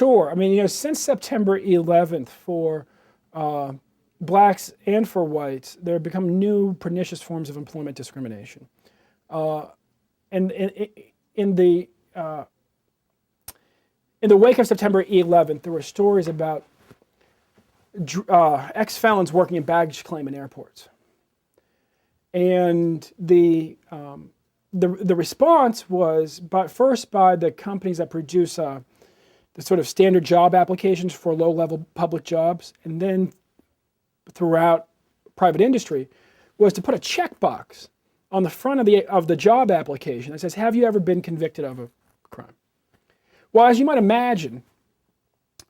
Sure. I mean, since September 11th, for blacks and for whites, there have become new pernicious forms of employment discrimination. And in the wake of September 11th, there were stories about ex-felons working in baggage claim in airports. And the response was, first by the companies that produce the sort of standard job applications for low-level public jobs, and then throughout private industry, was to put a checkbox on the front of the job application that says, "Have you ever been convicted of a crime?" Well, as you might imagine,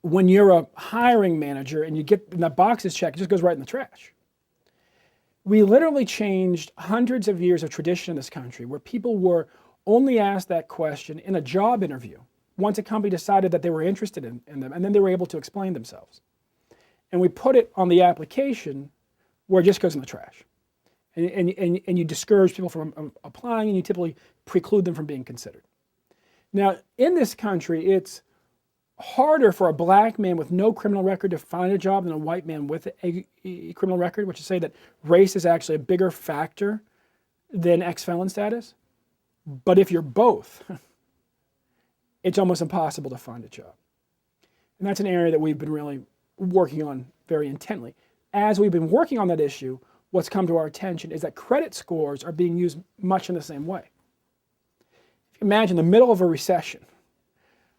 when you're a hiring manager and that box is checked, it just goes right in the trash. We literally changed hundreds of years of tradition in this country where people were only asked that question in a job interview once a company decided that they were interested in them, and then they were able to explain themselves. And we put it on the application where it just goes in the trash. And you discourage people from applying, and you typically preclude them from being considered. Now, in this country, it's harder for a black man with no criminal record to find a job than a white man with a criminal record, which is to say that race is actually a bigger factor than ex-felon status. But if you're both, it's almost impossible to find a job. And that's an area that we've been really working on very intently. As we've been working on that issue, what's come to our attention is that credit scores are being used much in the same way. If you imagine the middle of a recession,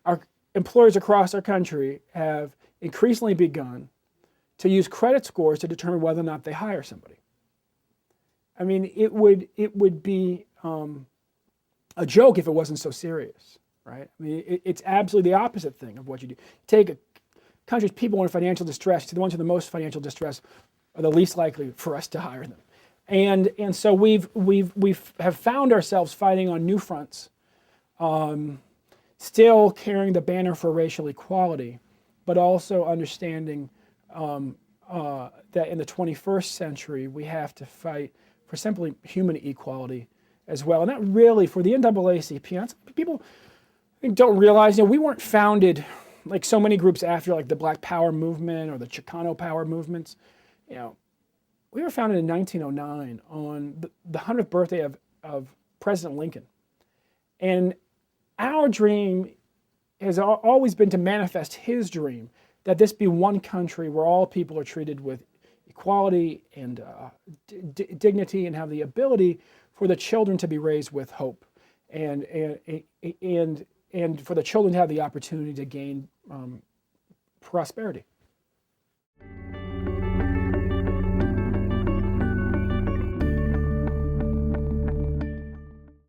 our employers across our country have increasingly begun to use credit scores to determine whether or not they hire somebody. I mean, it would be a joke if it wasn't so serious, right? I mean, it's absolutely the opposite thing of what you do. Take a country's people in financial distress, the ones in the most financial distress are the least likely for us to hire them. And so we have found ourselves fighting on new fronts, still carrying the banner for racial equality, but also understanding that in the 21st century we have to fight for simply human equality as well. And not really for the NAACP. People don't realize, we weren't founded like so many groups after, like the Black Power movement or the Chicano Power movements. We were founded in 1909 on the 100th birthday of President Lincoln. And our dream has always been to manifest his dream, that this be one country where all people are treated with equality and dignity, and have the ability for the children to be raised with hope, and for the children to have the opportunity to gain prosperity.